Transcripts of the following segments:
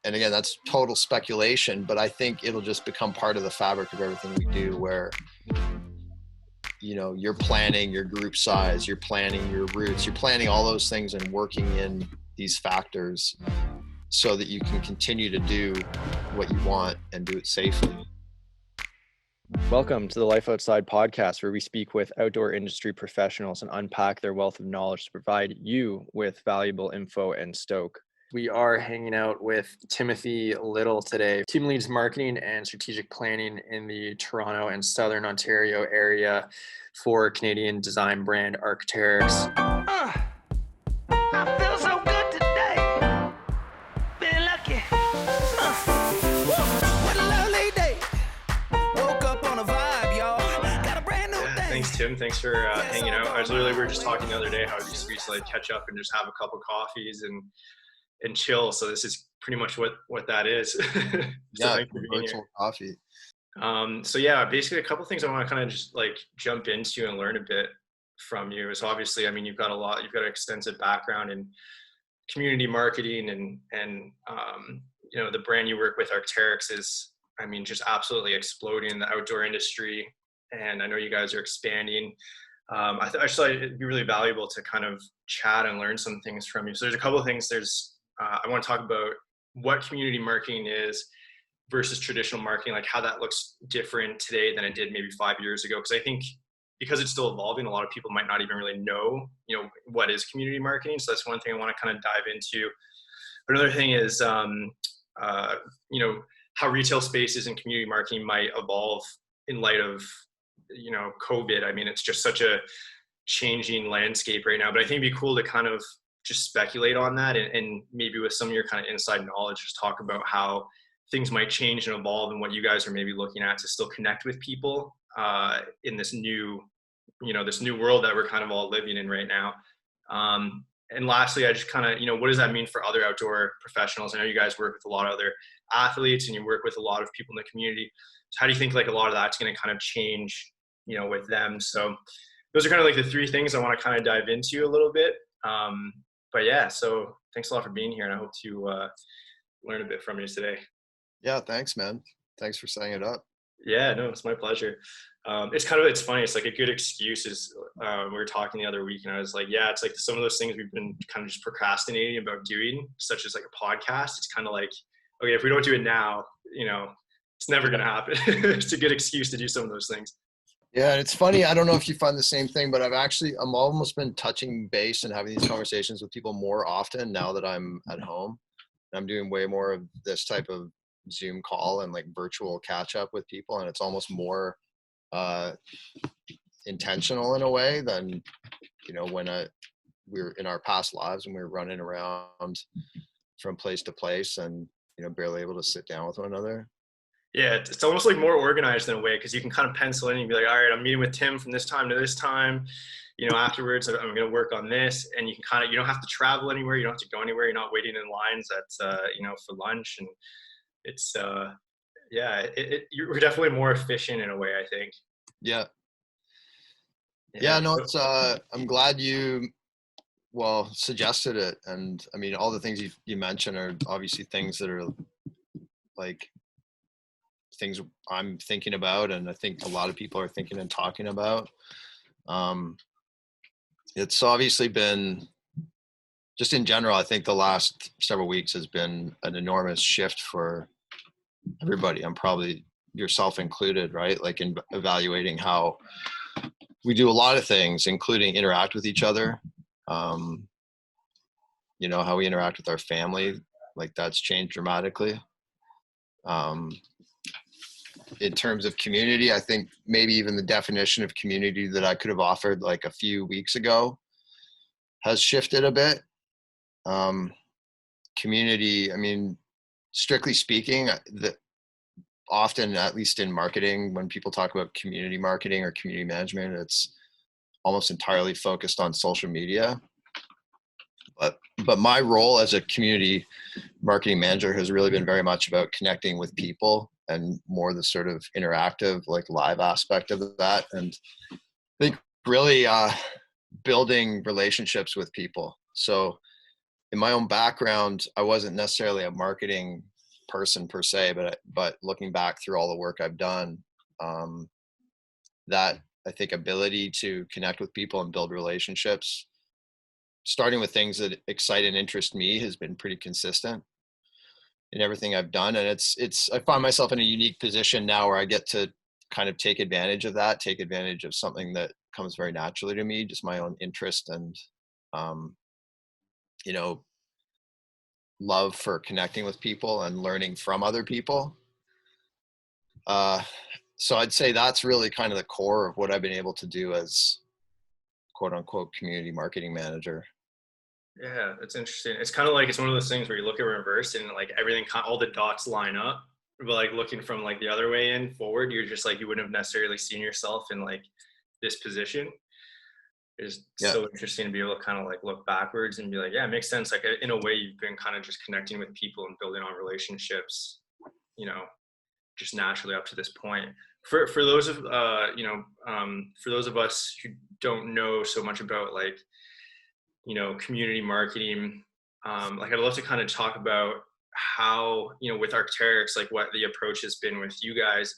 and again, that's total speculation, but I think it'll just become part of the fabric of everything we do, where, you're planning your group size, you're planning your routes, you're planning all those things and working in these factors so that you can continue to do what you want and do it safely. Welcome to the Life Outside podcast, where we speak with outdoor industry professionals and unpack their wealth of knowledge to provide you with valuable info and stoke. We are hanging out with Timothy Lytle today. Team leads marketing and strategic planning in the Toronto and Southern Ontario area for Canadian design brand Arc'teryx. I feel so good today. Been lucky. What a lovely day. Woke up on a vibe, y'all. Got a brand new thing. Thanks, Tim. Thanks for hanging out. We were just talking the other day how we just recently catch up and just have a couple coffees and chill. So this is pretty much what that is. Yeah, virtual coffee. So yeah, basically a couple things I want to kind of just like jump into and learn a bit from you is obviously, I mean, you've got an extensive background in community marketing and the brand you work with, Arc'teryx, is, I mean, just absolutely exploding in the outdoor industry. And I know you guys are expanding. I just thought it'd be really valuable to kind of chat and learn some things from you. So there's a couple of things. I want to talk about what community marketing is versus traditional marketing, like how that looks different today than it did maybe 5 years ago. Because I think because it's still evolving, a lot of people might not even really know, what is community marketing. So that's one thing I want to kind of dive into. But another thing is, how retail spaces and community marketing might evolve in light of, COVID. I mean, it's just such a changing landscape right now. But I think it'd be cool to kind of just speculate on that and maybe with some of your kind of inside knowledge, just talk about how things might change and evolve and what you guys are maybe looking at to still connect with people in this new world that we're kind of all living in right now. And lastly, I just kind of, what does that mean for other outdoor professionals? I know you guys work with a lot of other athletes and you work with a lot of people in the community. So how do you think like a lot of that's going to kind of change, with them? So those are kind of like the three things I want to kind of dive into a little bit. But yeah, so thanks a lot for being here, and I hope to learn a bit from you today. Yeah, thanks, man. Thanks for setting it up. Yeah, no, it's my pleasure. It's funny. It's like a good excuse is we were talking the other week and I was like, yeah, it's like some of those things we've been kind of just procrastinating about doing, such as like a podcast. It's kind of like, okay, if we don't do it now, it's never going to happen. It's a good excuse to do some of those things. Yeah, it's funny. I don't know if you find the same thing, but I'm almost been touching base and having these conversations with people more often now that I'm at home. I'm doing way more of this type of Zoom call and like virtual catch up with people. And it's almost more intentional in a way than, when we were in our past lives when we were running around from place to place and, barely able to sit down with one another. Yeah, it's almost like more organized in a way because you can kind of pencil in and be like, all right, I'm meeting with Tim from this time to this time. Afterwards, I'm going to work on this. And you can kind of, you don't have to travel anywhere. You don't have to go anywhere. You're not waiting in lines for lunch. And it's, you're definitely more efficient in a way, I think. Yeah. Yeah, no, it's, I'm glad you, suggested it. And I mean, all the things you mentioned are obviously things that are like, things I'm thinking about, and I think a lot of people are thinking and talking about. It's obviously been, just in general, I think the last several weeks has been an enormous shift for everybody. I'm probably yourself included, right? Like in evaluating how we do a lot of things, including interact with each other. How we interact with our family, like that's changed dramatically. In terms of community, I think maybe even the definition of community that I could have offered like a few weeks ago has shifted a bit. Community, I mean, strictly speaking, often, at least in marketing, when people talk about community marketing or community management, it's almost entirely focused on social media. But my role as a community marketing manager has really been very much about connecting with people and more the sort of interactive, like live aspect of that. And I think really building relationships with people. So in my own background, I wasn't necessarily a marketing person per se, but looking back through all the work I've done, that I think ability to connect with people and build relationships, starting with things that excite and interest me, has been pretty consistent in everything I've done. And I find myself in a unique position now where I get to kind of take advantage of that, take advantage of something that comes very naturally to me, just my own interest and, you know, love for connecting with people and learning from other people. So I'd say that's really kind of the core of what I've been able to do as quote unquote community marketing manager. Yeah, that's interesting. It's kind of like, it's one of those things where you look at reverse and like everything, all the dots line up. But like looking from like the other way in forward, you're just like, you wouldn't have necessarily seen yourself in like this position. It's Yeah. so interesting to be able to kind of like look backwards and be like, yeah, it makes sense. Like in a way, you've been kind of just connecting with people and building on relationships, you know, just naturally up to this point. For those of for those of us who don't know so much about like, you know, community marketing, like I'd love to kind of talk about how, you know, with Arc'teryx, like what the approach has been with you guys,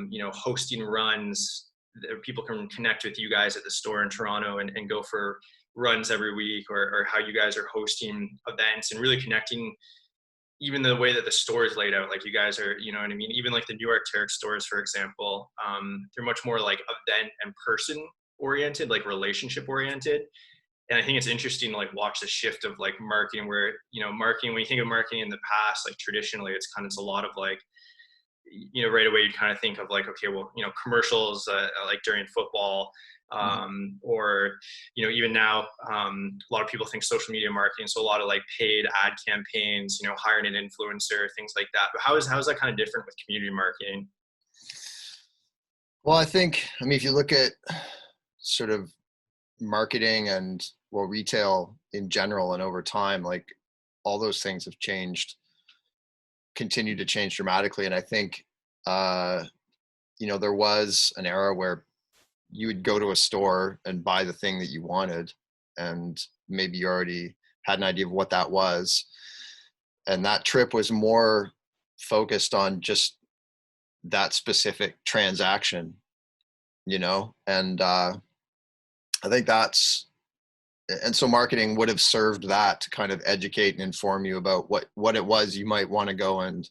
you know, hosting runs that people can connect with you guys at the store in Toronto and go for runs every week, or how you guys are hosting events and really connecting. Even the way that the store is laid out, like you guys are, you know what I mean? Even like the new Arc'teryx stores, for example, they're much more like event and person oriented, like relationship oriented. And I think it's interesting to like watch the shift of like marketing, where, you know, marketing, when you think of marketing in the past, like traditionally it's a lot of like, you know, right away you'd kind of think of like, okay, well, you know, commercials like during football, or, you know, even now, a lot of people think social media marketing. So a lot of like paid ad campaigns, you know, hiring an influencer, things like that. But how is that kind of different with community marketing? Well, I mean, if you look at sort of marketing and, well, retail in general and over time, like all those things have changed, continue to change dramatically. And I think, you know, there was an era where you would go to a store and buy the thing that you wanted, and maybe you already had an idea of what that was. And that trip was more focused on just that specific transaction, you know? And I think and so marketing would have served that to kind of educate and inform you about what it was you might want to go and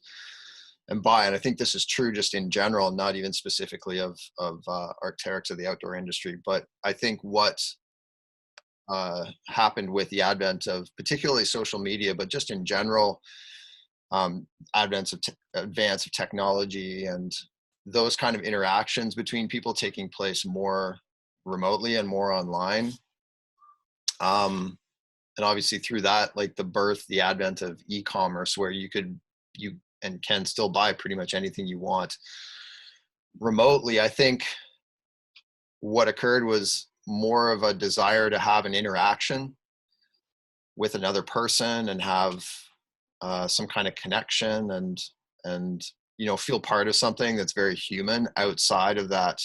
buy. And I think this is true just in general, not even specifically of Arc'teryx or the outdoor industry. But I think what happened with the advent of particularly social media, but just in general, advance of technology and those kind of interactions between people taking place more remotely and more online. And obviously through that, like the advent of e-commerce, where you and can still buy pretty much anything you want remotely. I think what occurred was more of a desire to have an interaction with another person and have some kind of connection and you know, feel part of something that's very human outside of that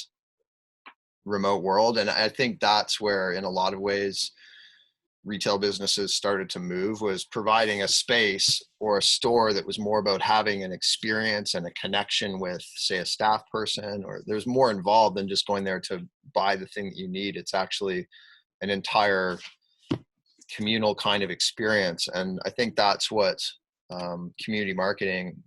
remote world. And I think that's where, in a lot of ways, retail businesses started to move, was providing a space or a store that was more about having an experience and a connection with, say, a staff person, or there's more involved than just going there to buy the thing that you need. It's actually an entire communal kind of experience. And I think that's what community marketing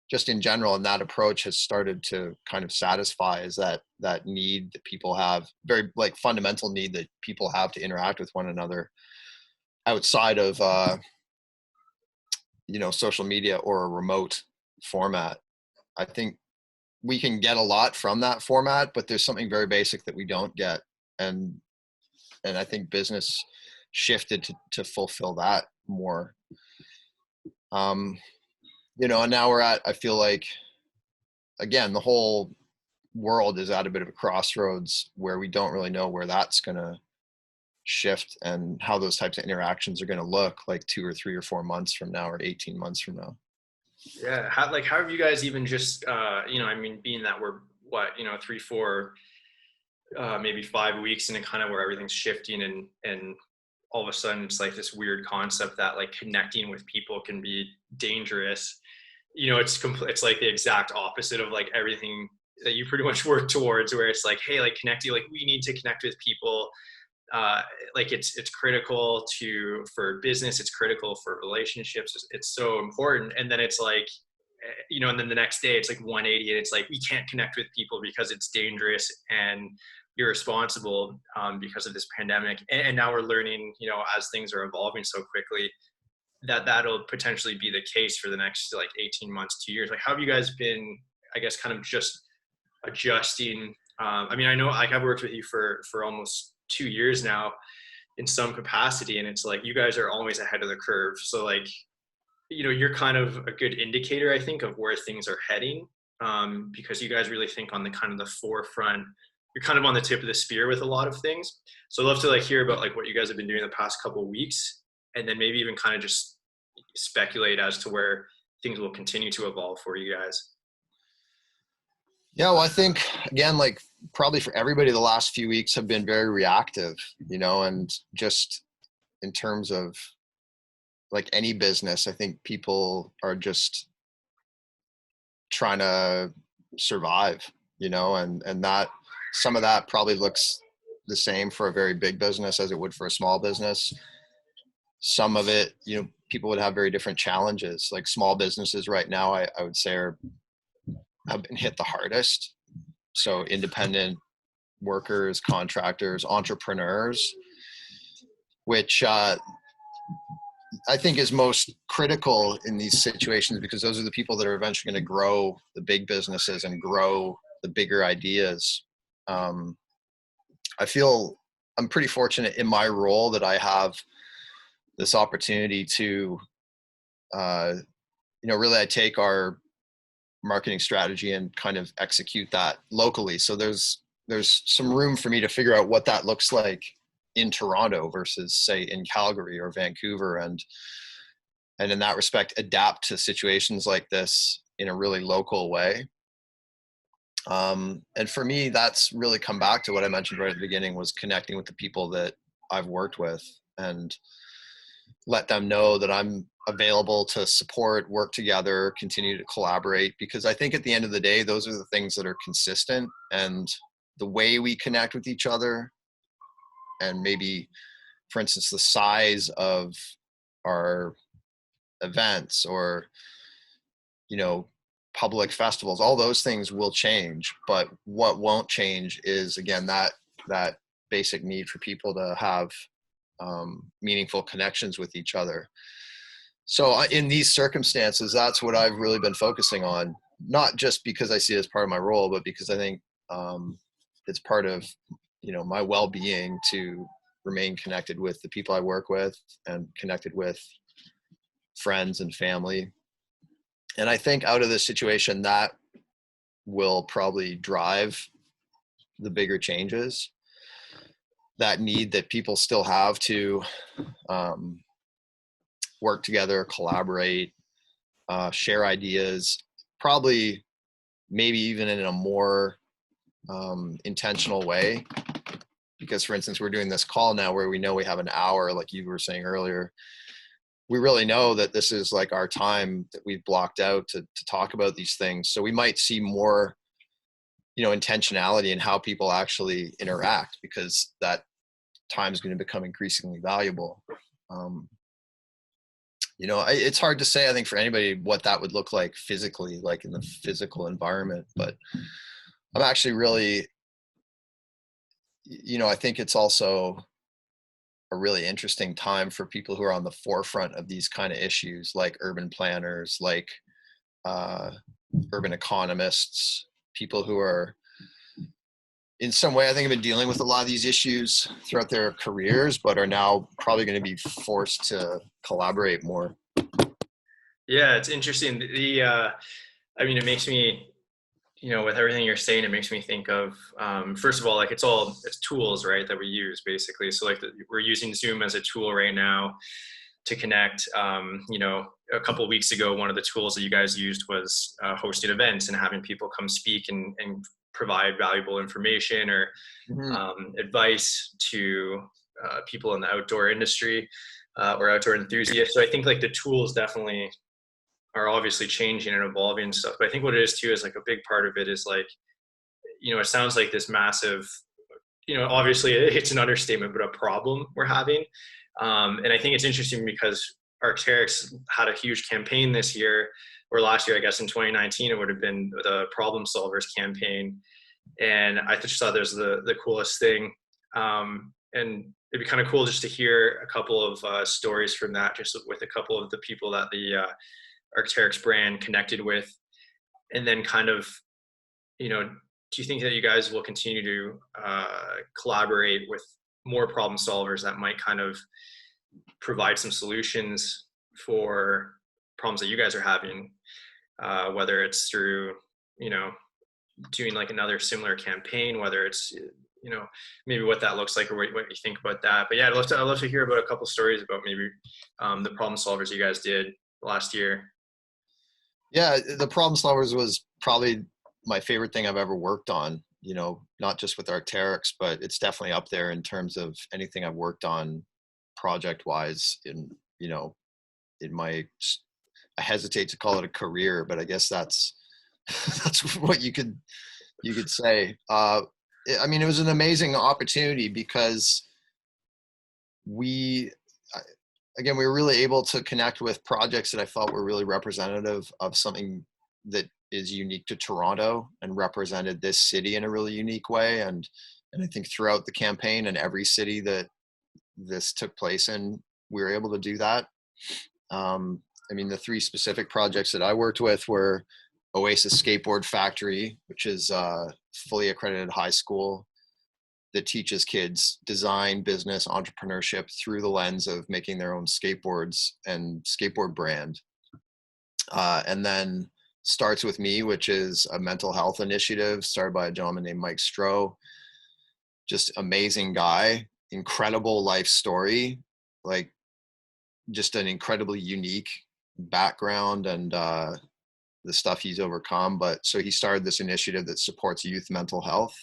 just in general, and that approach has started to kind of satisfy, is that need that people have, very like fundamental need that people have to interact with one another outside of you know, social media or a remote format. I think we can get a lot from that format, but there's something very basic that we don't get, and I think business shifted to fulfill that more. You know, and now I feel like, again, the whole world is at a bit of a crossroads where we don't really know where that's going to shift and how those types of interactions are going to look like 2 or 3 or 4 months from now, or 18 months from now. Yeah. How have you guys even just, you know, I mean, being that we're 3, 4, maybe 5 weeks into kind of where everything's shifting and all of a sudden it's like this weird concept that like connecting with people can be dangerous. You know, it's like the exact opposite of like everything that you pretty much work towards, where it's like, hey, like connecting, like we need to connect with people. Like it's critical for business, it's critical for relationships, it's so important. And then it's like, you know, and then the next day it's like 180 and it's like, we can't connect with people because it's dangerous and irresponsible because of this pandemic. And now we're learning, you know, as things are evolving so quickly, that'll potentially be the case for the next like 18 months, 2 years. Like, how have you guys been, I guess, kind of just adjusting? I mean, I know like I've worked with you for almost 2 years now in some capacity, and it's like you guys are always ahead of the curve. So like, you know, you're kind of a good indicator, I think, of where things are heading, because you guys really think on the kind of the forefront. You're kind of on the tip of the spear with a lot of things. So I'd love to like hear about like what you guys have been doing the past couple of weeks, and then maybe even kind of just speculate as to where things will continue to evolve for you guys. Yeah, well, I think again, like probably for everybody, the last few weeks have been very reactive, you know, and just in terms of like any business, I think people are just trying to survive, you know, and that some of that probably looks the same for a very big business as it would for a small business. Some of it, you know, people would have very different challenges. Like small businesses right now, I would say have been hit the hardest. So independent workers, contractors, entrepreneurs, which I think is most critical in these situations, because those are the people that are eventually going to grow the big businesses and grow the bigger ideas. I feel I'm pretty fortunate in my role that I have this opportunity to, you know, really I take our marketing strategy and kind of execute that locally. So there's some room for me to figure out what that looks like in Toronto versus say in Calgary or Vancouver, and in that respect adapt to situations like this in a really local way. And for me, that's really come back to what I mentioned right at the beginning, was connecting with the people that I've worked with and let them know that I'm available to support, work together, continue to collaborate, because I think at the end of the day, those are the things that are consistent, and the way we connect with each other, and maybe, for instance, the size of our events or, you know, public festivals, all those things will change. But what won't change is, again, that basic need for people to have meaningful connections with each other. So in these circumstances, that's what I've really been focusing on, not just because I see it as part of my role, but because I think it's part of, you know, my well-being to remain connected with the people I work with and connected with friends and family. And I think out of this situation, that will probably drive the bigger changes. That need that people still have to work together, collaborate, share ideas, probably maybe even in a more intentional way. Because, for instance, we're doing this call now where we know we have an hour, like you were saying earlier. We really know that this is like our time that we've blocked out to talk about these things. So we might see more, you know, intentionality in how people actually interact, because that time is going to become increasingly valuable. You know, it's hard to say, I think, for anybody what that would look like physically, like in the physical environment. But I'm actually really, you know, I think it's also a really interesting time for people who are on the forefront of these kind of issues, like urban planners, like urban economists, people who are in some way, I think, have been dealing with a lot of these issues throughout their careers, but are now probably going to be forced to collaborate more. Yeah, it's interesting. I mean, it makes me, you know, with everything you're saying, it makes me think of, first of all, like it's tools, right, that we use basically. So like we're using Zoom as a tool right now to connect. You know, a couple of weeks ago, one of the tools that you guys used was hosting events and having people come speak and provide valuable information or advice to people in the outdoor industry or outdoor enthusiasts. So I think like the tools definitely are obviously changing and evolving and stuff. But I think what it is too is like a big part of it is like, it sounds like this massive, obviously it's an understatement, but a problem we're having. And I think it's interesting because Arc'teryx had a huge campaign this year, or last year, I guess in 2019, it would have been the Problem Solvers campaign. And I just thought that was the coolest thing. And it'd be kind of cool just to hear a couple of stories from that, just with a couple of the people that the Arc'teryx brand connected with. And then kind of, do you think that you guys will continue to collaborate with more problem solvers that might kind of provide some solutions for problems that you guys are having, whether it's through, doing like another similar campaign, whether it's, maybe what that looks like or what you think about that. But yeah, I'd love to hear about a couple stories about maybe the problem solvers you guys did last year. Yeah, the problem solvers was probably my favorite thing I've ever worked on, not just with Arc'teryx, but it's definitely up there in terms of anything I've worked on project wise in my, I hesitate to call it a career, but I guess that's what you could say. It was an amazing opportunity because we were really able to connect with projects that I felt were really representative of something that is unique to Toronto and represented this city in a really unique way. And I think throughout the campaign and every city that this took place in, we were able to do that. The three specific projects that I worked with were Oasis Skateboard Factory, which is a fully accredited high school that teaches kids design, business, entrepreneurship through the lens of making their own skateboards and skateboard brand. And then Starts With Me, which is a mental health initiative started by a gentleman named Mike Stroh. Just amazing guy, incredible life story, like just an incredibly unique background and the stuff he's overcome. But so he started this initiative that supports youth mental health.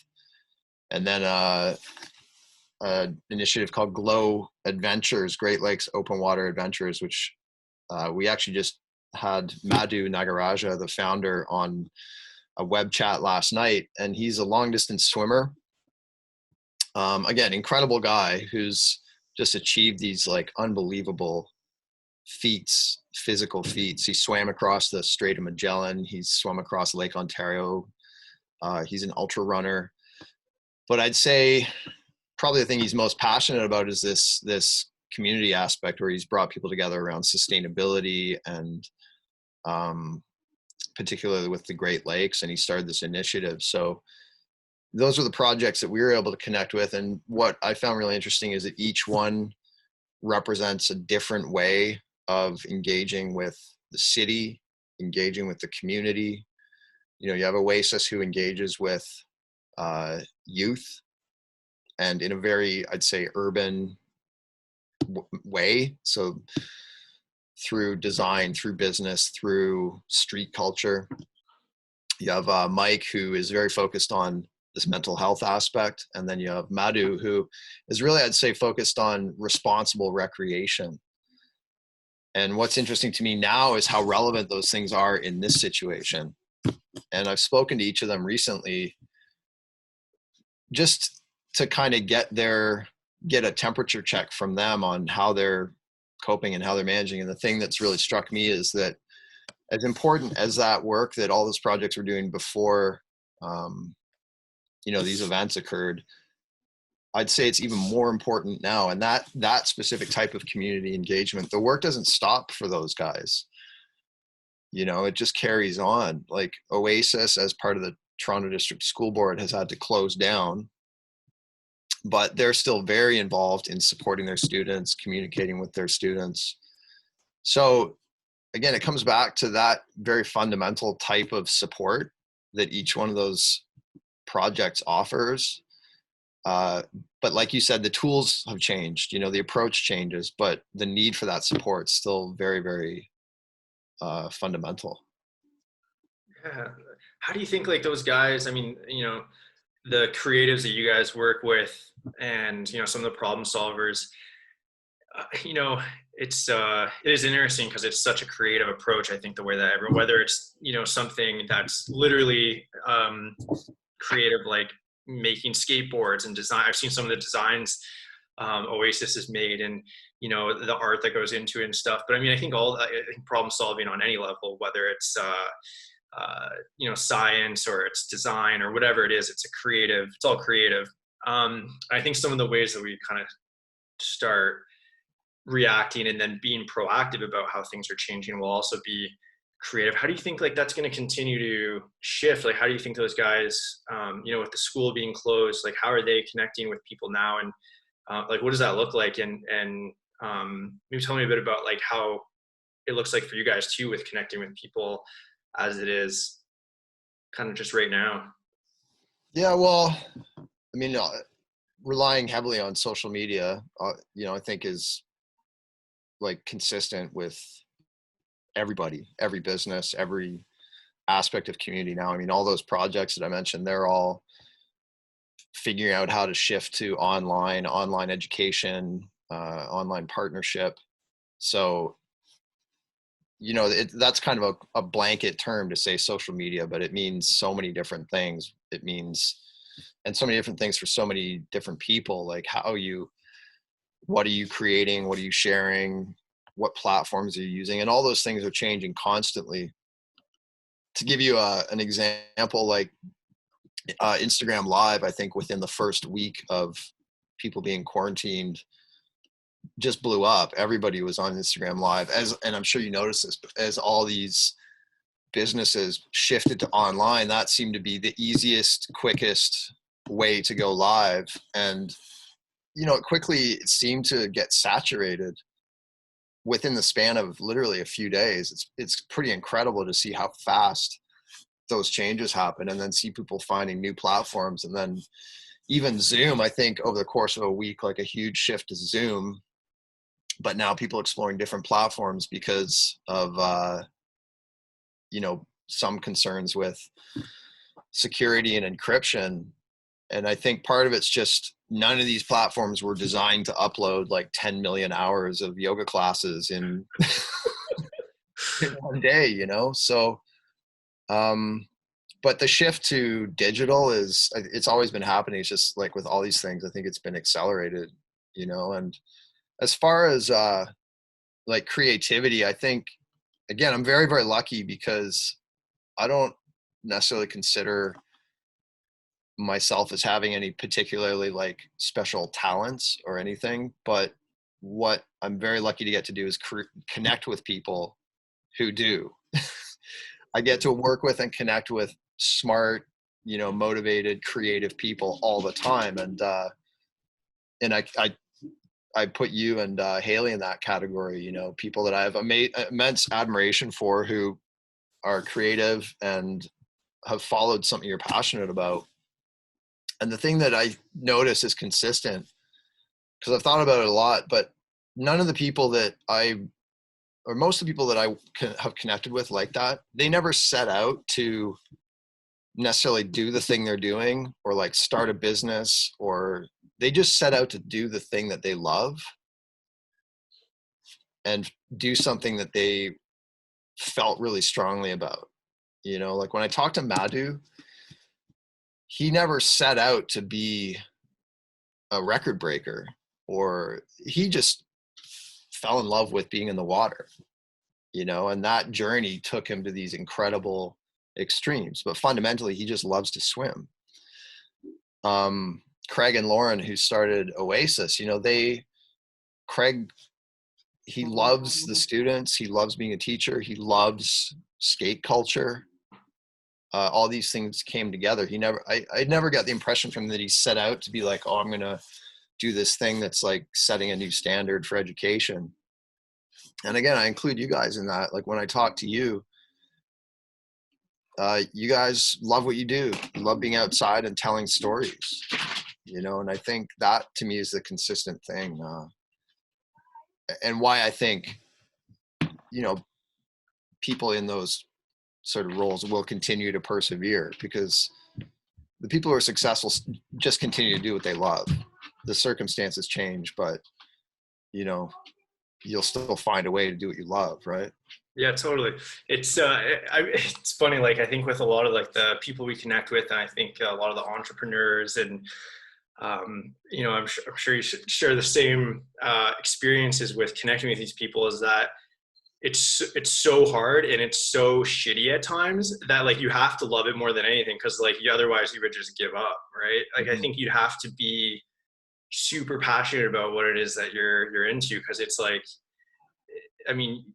And then an initiative called Glow Adventures, Great Lakes Open Water Adventures, which we actually just had Madhu Nagaraja, the founder, on a web chat last night. And he's a long distance swimmer. Again, incredible guy who's just achieved these like unbelievable feats, physical feats. He swam across the Strait of Magellan. He's swum across Lake Ontario. He's an ultra runner. But I'd say probably the thing he's most passionate about is this community aspect where he's brought people together around sustainability and particularly with the Great Lakes, and he started this initiative. So those are the projects that we were able to connect with. And what I found really interesting is that each one represents a different way of engaging with the city, engaging with the community. You have Oasis, who engages with youth, and in a very, I'd say, urban way. So through design, through business, through street culture. You have Mike, who is very focused on this mental health aspect. And then you have Madhu, who is really, I'd say, focused on responsible recreation. And what's interesting to me now is how relevant those things are in this situation. And I've spoken to each of them recently just to kind of get a temperature check from them on how they're coping and how they're managing. And the thing that's really struck me is that as important as that work that all those projects were doing before, these events occurred, I'd say it's even more important now. And that specific type of community engagement, the work doesn't stop for those guys. It just carries on. Like Oasis, as part of the Toronto District School Board, has had to close down, but they're still very involved in supporting their students, communicating with their students. So again, it comes back to that very fundamental type of support that each one of those projects offers. But like you said, the tools have changed, the approach changes, but the need for that support is still very, very fundamental. Yeah. How do you think like those guys, the creatives that you guys work with, and some of the problem solvers, you know, it is interesting because it's such a creative approach. I think the way that everyone, whether it's something that's literally creative, like making skateboards and design. I've seen some of the designs Oasis has made, and the art that goes into it and stuff. But I mean, I think problem solving on any level, whether it's science or it's design or whatever it is, it's all creative. I think some of the ways that we kind of start reacting and then being proactive about how things are changing will also be creative. How do you think like that's going to continue to shift? Like, how do you think those guys, with the school being closed, like how are they connecting with people now? And like, what does that look like? And maybe tell me a bit about like how it looks like for you guys too, with connecting with people as it is kind of just right now. Yeah, well, I mean, relying heavily on social media, I think is like consistent with everybody, every business, every aspect of community now. I mean, all those projects that I mentioned, they're all figuring out how to shift to online education, online partnership. So, that's kind of a blanket term to say social media, but it means so many different things. And so many different things for so many different people, like what are you creating? What are you sharing? What platforms are you using? And all those things are changing constantly. To give you an example, like Instagram Live, I think within the first week of people being quarantined, just blew up. Everybody was on Instagram Live, and I'm sure you noticed this, but as all these businesses shifted to online, that seemed to be the easiest, quickest way to go live. And it quickly seemed to get saturated within the span of literally a few days. It's pretty incredible to see how fast those changes happen, and then see people finding new platforms. And then even Zoom, I think over the course of a week, like a huge shift to Zoom, but now people exploring different platforms because of some concerns with security and encryption. And I think part of it's just none of these platforms were designed to upload like 10 million hours of yoga classes in, in one day, So, but the shift to digital it's always been happening. It's just like with all these things, I think it's been accelerated, and as far as like creativity, I think, again, I'm very, very lucky because I don't necessarily consider myself as having any particularly like special talents or anything, but what I'm very lucky to get to do is connect with people who do. I get to work with and connect with smart, motivated, creative people all the time. And I put you and Haley in that category, people that I have immense admiration for, who are creative and have followed something you're passionate about. And the thing that I notice is consistent, because I've thought about it a lot, but none of the people that most of the people that I have connected with like that, they never set out to necessarily do the thing they're doing or like start a business, or they just set out to do the thing that they love and do something that they felt really strongly about. Like when I talked to Madhu, he never set out to be a record breaker, or he just fell in love with being in the water, and that journey took him to these incredible extremes. But fundamentally, he just loves to swim. Craig and Lauren, who started Oasis, Craig, he loves the students. He loves being a teacher. He loves skate culture. All these things came together. I never got the impression from him that he set out to be like, oh, I'm going to do this thing that's like setting a new standard for education. And again, I include you guys in that. Like when I talk to you, you guys love what you do. You love being outside and telling stories, and I think that to me is the consistent thing. And why I think, people in those sort of roles will continue to persevere, because the people who are successful just continue to do what they love. The circumstances change, but you know, you'll still find a way to do what you love, right? Yeah, totally. It's funny. Like, I think with a lot of like the people we connect with, and I think a lot of the entrepreneurs, and you know, I'm sure you should share the same experiences with connecting with these people. Is that it's so hard and it's so shitty at times that like you have to love it more than anything, because like otherwise you would just give up, right? Like, I think you'd have to be super passionate about what it is that you're into, because it's like, I mean,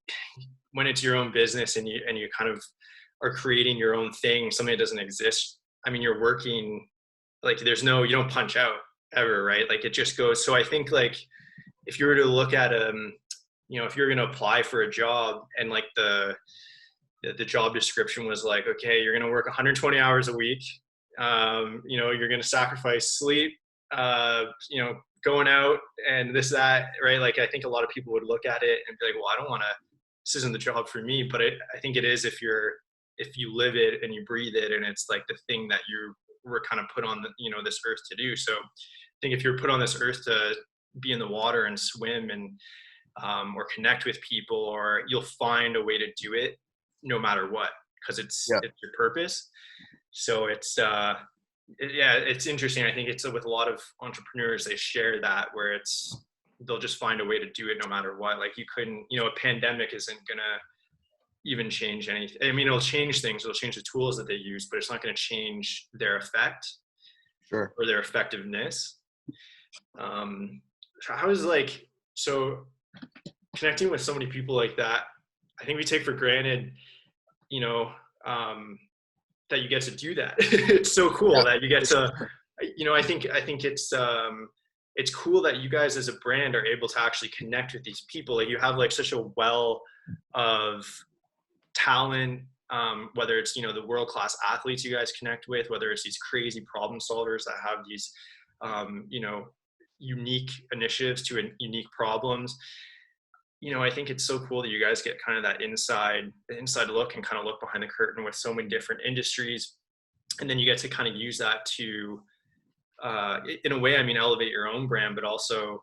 when it's your own business and you kind of are creating your own thing, something that doesn't exist. I mean, you're working, like, you don't punch out ever, right? Like, it just goes. So I think like if you were to look at you know, if you're going to apply for a job and like the job description was like, okay, you're going to work 120 hours a week. You know, you're going to sacrifice sleep, you know, going out and this, that, right? Like, I think a lot of people would look at it and be like, well, I don't want to, this isn't the job for me. But I think it is if you live it and you breathe it, and it's like the thing that you were kind of put on the, you know, this earth to do. So I think if you're put on this earth to be in the water and swim and, or connect with people, or you'll find a way to do it no matter what, because it's your purpose. So it's, it's interesting. I think it's with a lot of entrepreneurs, they share that, where they'll just find a way to do it no matter what. Like, you couldn't, you know, a pandemic isn't going to even change anything. I mean, it'll change things. It'll change the tools that they use, but it's not going to change their effect or their effectiveness. How is like, so connecting with so many people like that, I think we take for granted, you know, that you get to do that. It's so cool that you get to, you know, I think it's cool that you guys as a brand are able to actually connect with these people. Like, you have like such a well of talent, whether it's, you know, the world-class athletes you guys connect with, whether it's these crazy problem solvers that have these, you know, unique initiatives to unique problems. You know, I think it's so cool that you guys get kind of that inside look and kind of look behind the curtain with so many different industries. And then you get to kind of use that to, in a way, I mean, elevate your own brand, but also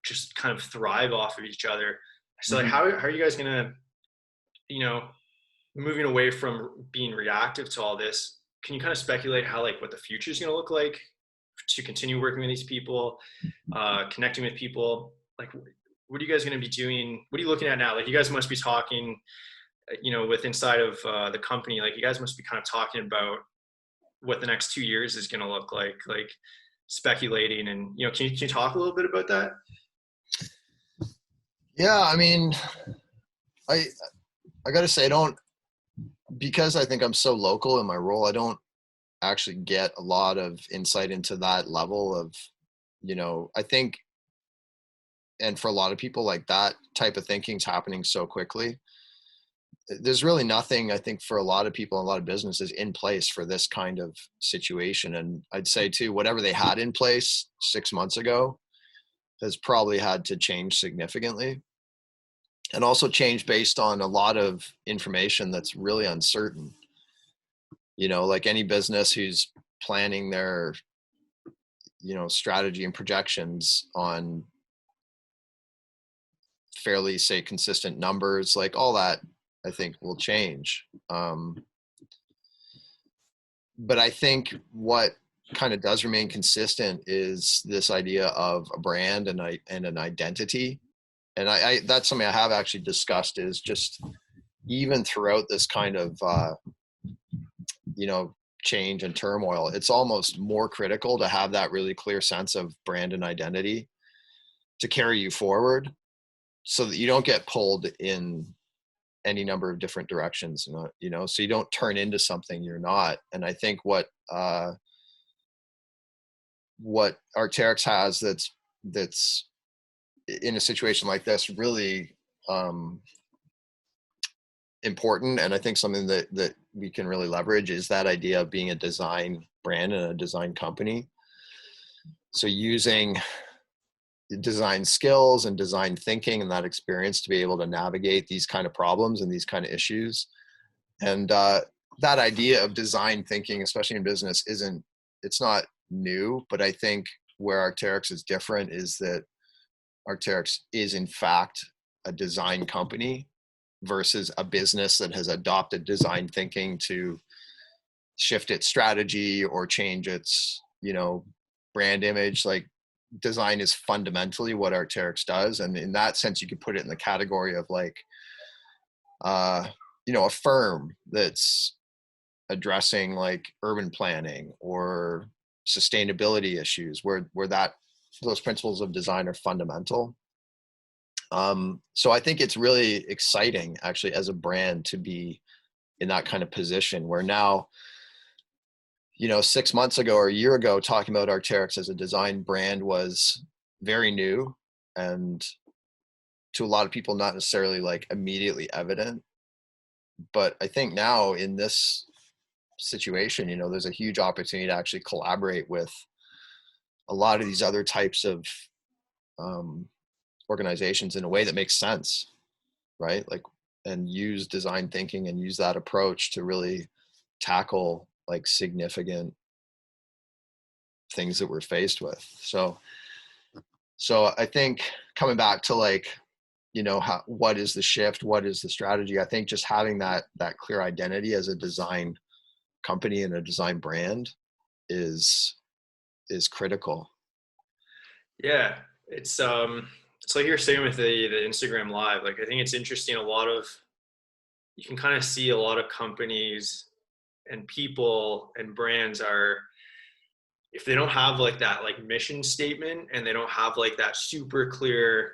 just kind of thrive off of each other. So like, how are you guys going to, you know, moving away from being reactive to all this, can you kind of speculate how, like, what the future is going to look like to continue working with these people, connecting with people? Like, what are you guys going to be doing? What are you looking at now? Like, you guys must be talking, you know, with inside of the company, like, you guys must be kind of talking about what the next 2 years is going to look like speculating. And, you know, can you talk a little bit about that? Yeah. I mean, I got to say, because I think I'm so local in my role, I don't actually get a lot of insight into that level of, you know, I think, and for a lot of people, like, that type of thinking is happening so quickly. There's really nothing, I think, for a lot of people, a lot of businesses in place for this kind of situation. And I'd say too, whatever they had in place 6 months ago has probably had to change significantly, and also change based on a lot of information that's really uncertain. You know, like any business who's planning their, you know, strategy and projections on fairly, say, consistent numbers, like, all that, I think, will change. But I think what kind of does remain consistent is this idea of a brand and an identity. And I that's something I have actually discussed, is just even throughout this kind of, you know, change and turmoil, it's almost more critical to have that really clear sense of brand and identity to carry you forward, so that you don't get pulled in any number of different directions, you know, so you don't turn into something you're not. And I think what Arc'teryx has that's in a situation like this really important, and I think something that we can really leverage, is that idea of being a design brand and a design company. So using design skills and design thinking and that experience to be able to navigate these kind of problems and these kind of issues. And that idea of design thinking, especially in business, it's not new, but I think where Arc'teryx is different is that Arc'teryx is in fact a design company versus a business that has adopted design thinking to shift its strategy or change its, brand image. Like, design is fundamentally what Arc'teryx does. And in that sense, you could put it in the category of like, a firm that's addressing like urban planning or sustainability issues where those principles of design are fundamental. So I think it's really exciting actually as a brand to be in that kind of position where now, 6 months ago or a year ago, talking about Arc'teryx as a design brand was very new and to a lot of people not necessarily like immediately evident. But I think now in this situation, there's a huge opportunity to actually collaborate with a lot of these other types of organizations in a way that makes sense, right? Like, and use design thinking and use that approach to really tackle like significant things that we're faced with. So I think coming back to like, what is the shift? What is the strategy? I think just having that clear identity as a design company and a design brand is critical. Yeah, it's like you're saying with the Instagram live. Like, I think it's interesting. You can kind of see a lot of companies and people and brands are, if they don't have like that like mission statement and they don't have like that super clear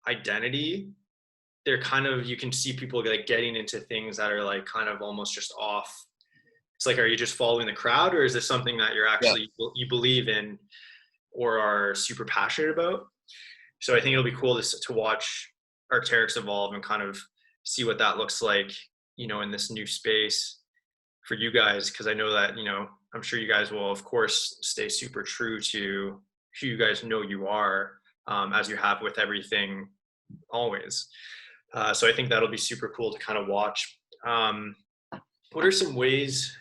identity, they're kind of, you can see people like getting into things that are like kind of almost just off. It's like, are you just following the crowd, or is this something that you're actually, you believe in or are super passionate about? So I think it'll be cool to watch Arc'teryx evolve and kind of see what that looks like, in this new space for you guys. Cause I know that, I'm sure you guys will of course stay super true to who you guys know you are, as you have with everything always. So I think that'll be super cool to kind of watch. What are some ways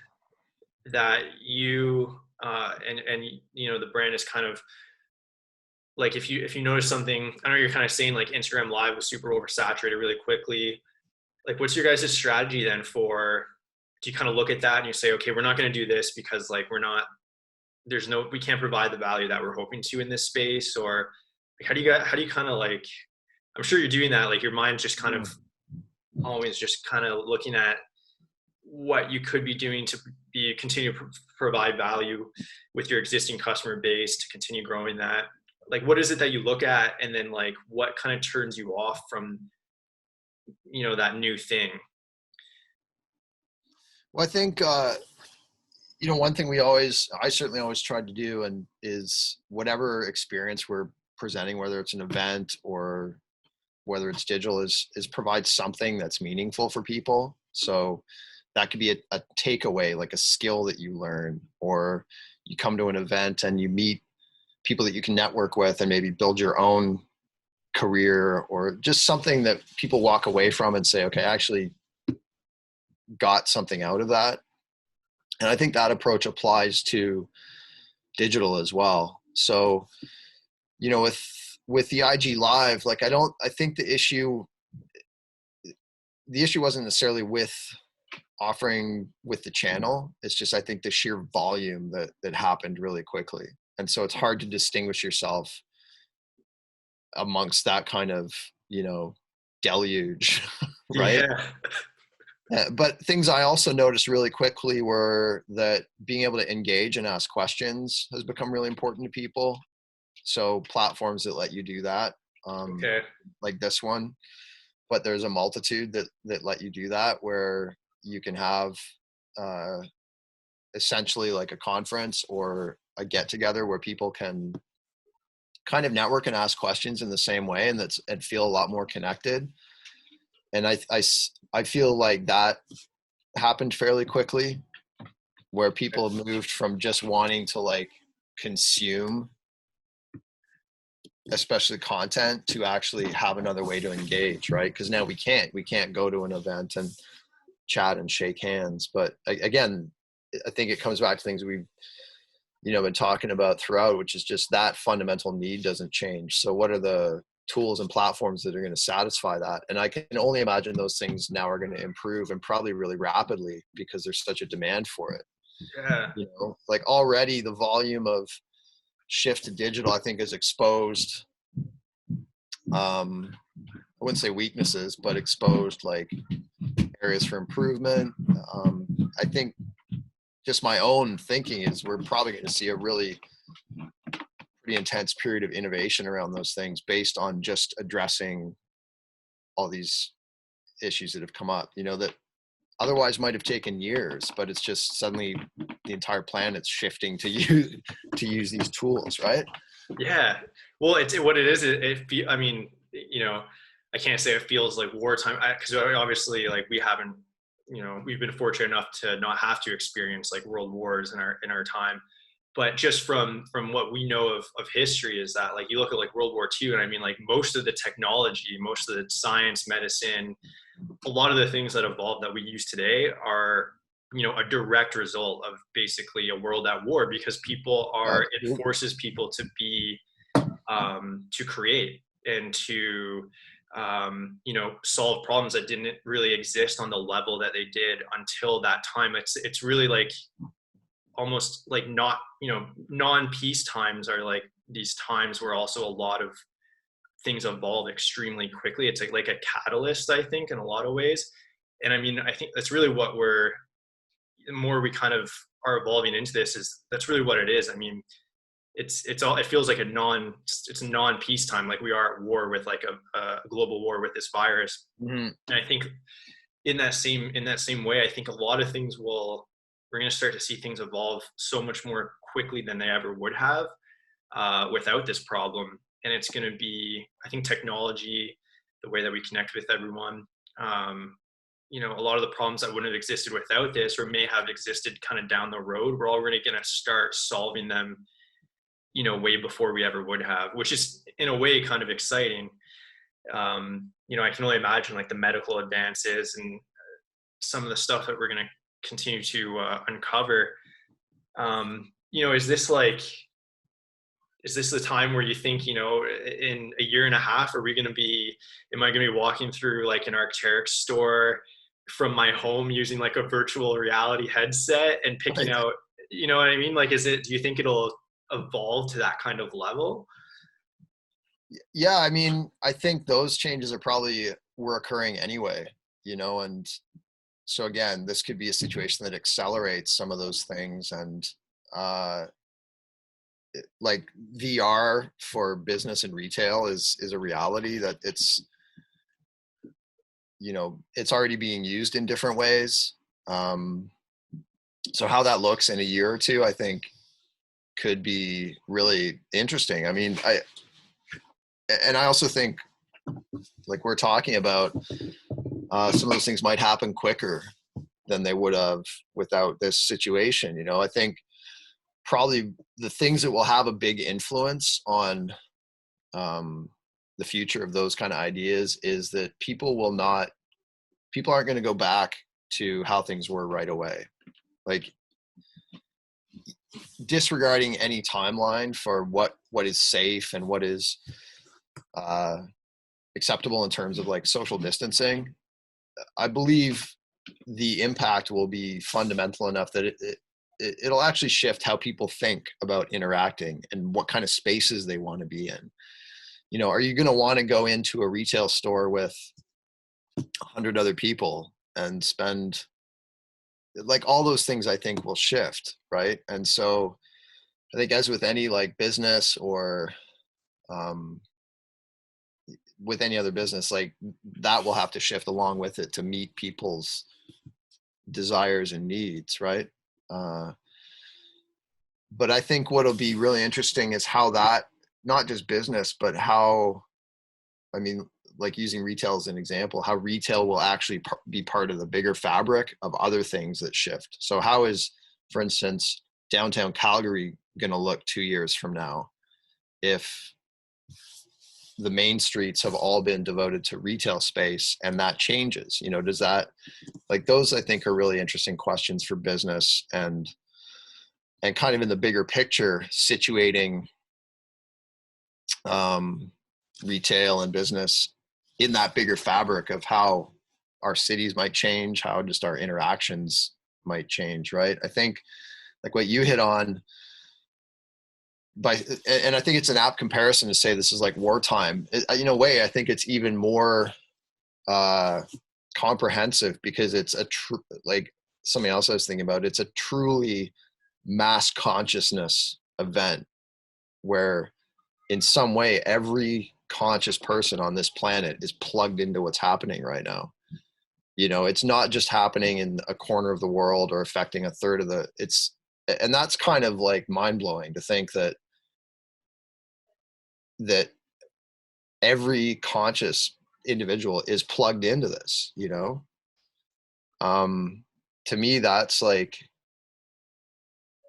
that you, and the brand is kind of like, if you notice something, I know you're kind of saying like Instagram live was super oversaturated really quickly. Like, what's your guys' strategy then do you kind of look at that and you say, okay, we're not going to do this because like, we can't provide the value that we're hoping to in this space? Or like, how do you kind of like, I'm sure you're doing that. Like, your mind's just kind of always just kind of looking at what you could be doing to continue to provide value with your existing customer base, to continue growing that. Like, what is it that you look at, and then like, what kind of turns you off from, that new thing? Well, I think, one thing I certainly always tried to do and is whatever experience we're presenting, whether it's an event or whether it's digital, is provide something that's meaningful for people. So that could be a takeaway, like a skill that you learn, or you come to an event and you meet people that you can network with and maybe build your own career, or just something that people walk away from and say, okay, I actually got something out of that. And I think that approach applies to digital as well. So, with the IG live, like, I think the issue wasn't necessarily with offering with the channel. It's just, I think the sheer volume that happened really quickly. And so it's hard to distinguish yourself amongst that kind of, deluge, right? Yeah. But things I also noticed really quickly were that being able to engage and ask questions has become really important to people. So platforms that let you do that, Okay. like this one, but there's a multitude that let you do that, where you can have essentially like a conference or a get together where people can kind of network and ask questions in the same way, and feel a lot more connected. And I feel like that happened fairly quickly, where people moved from just wanting to like consume, especially content, to actually have another way to engage, right? Because now we can't go to an event and chat and shake hands. But again, I think it comes back to things we've, been talking about throughout, which is just that fundamental need doesn't change. So what are the tools and platforms that are going to satisfy that? And I can only imagine those things now are going to improve, and probably really rapidly, because there's such a demand for it. Yeah. Like already the volume of shift to digital, I think, is exposed, I wouldn't say weaknesses, but exposed like areas for improvement. I think just my own thinking is we're probably going to see a really pretty intense period of innovation around those things, based on just addressing all these issues that have come up, that otherwise might have taken years, but it's just suddenly the entire planet's shifting to use these tools, right? Yeah. Well, it's what it is. I mean, I can't say it feels like wartime, because obviously, like, we haven't, we've been fortunate enough to not have to experience like world wars in our time. But just from what we know of history, is that, like, you look at like World War II, and I mean, like, most of the technology, most of the science, medicine, a lot of the things that evolved that we use today are, a direct result of basically a world at war, because it forces people to be, to create and to, solve problems that didn't really exist on the level that they did until that time. It's really like almost like not, non-peace times are like these times where also a lot of things evolve extremely quickly. It's like a catalyst, I think, in a lot of ways. And I mean, I think that's really what the more we kind of are evolving into this, is that's really what it is. I mean, it feels like it's a non-peace time. Like, we are at war with like a global war with this virus. Mm-hmm. And I think in that same way, I think a lot of things we're going to start to see things evolve so much more quickly than they ever would have without this problem. And it's going to be, I think, technology, the way that we connect with everyone, a lot of the problems that wouldn't have existed without this, or may have existed kind of down the road, we're already going to start solving them, way before we ever would have, which is in a way kind of exciting. I can only imagine like the medical advances and some of the stuff that we're going to continue to uncover. Is this the time where you think, in a year and a half, am I going to be walking through like an Arc'teryx store from my home using like a virtual reality headset and picking out, you know what I mean? Like, do you think it'll evolve to that kind of level? Yeah. I mean, I think those changes were occurring anyway, and so again, this could be a situation that accelerates some of those things. And like VR for business and retail is a reality that it's already being used in different ways. So how that looks in a year or two, I think, could be really interesting. I mean, I also think, like we're talking about, some of those things might happen quicker than they would have without this situation. I think probably the things that will have a big influence on the future of those kind of ideas is that people aren't going to go back to how things were right away. Like, disregarding any timeline for what is safe and what is acceptable in terms of like social distancing, I believe the impact will be fundamental enough that it'll actually shift how people think about interacting and what kind of spaces they want to be in. Are you going to want to go into a retail store with 100 other people and spend, like, all those things I think will shift, right? And so I think, as with any like business or with any other business, like, that will have to shift along with it to meet people's desires and needs, right? But I think what'll be really interesting is how that, not just business, but how, I mean, like using retail as an example, how retail will actually be part of the bigger fabric of other things that shift. So how is, for instance, downtown Calgary going to look 2 years from now if the main streets have all been devoted to retail space, and that changes. Does that, like, those I think are really interesting questions for business, and kind of in the bigger picture, situating retail and business in that bigger fabric of how our cities might change, how just our interactions might change, right? I think like what you hit on, and I think it's an apt comparison to say this is like wartime. In a way, I think it's even more comprehensive, because it's like something else I was thinking about. It's a truly mass consciousness event where in some way every conscious person on this planet is plugged into what's happening right now. It's not just happening in a corner of the world or affecting a third of and that's kind of like mind-blowing to think that every conscious individual is plugged into this. To me, that's like,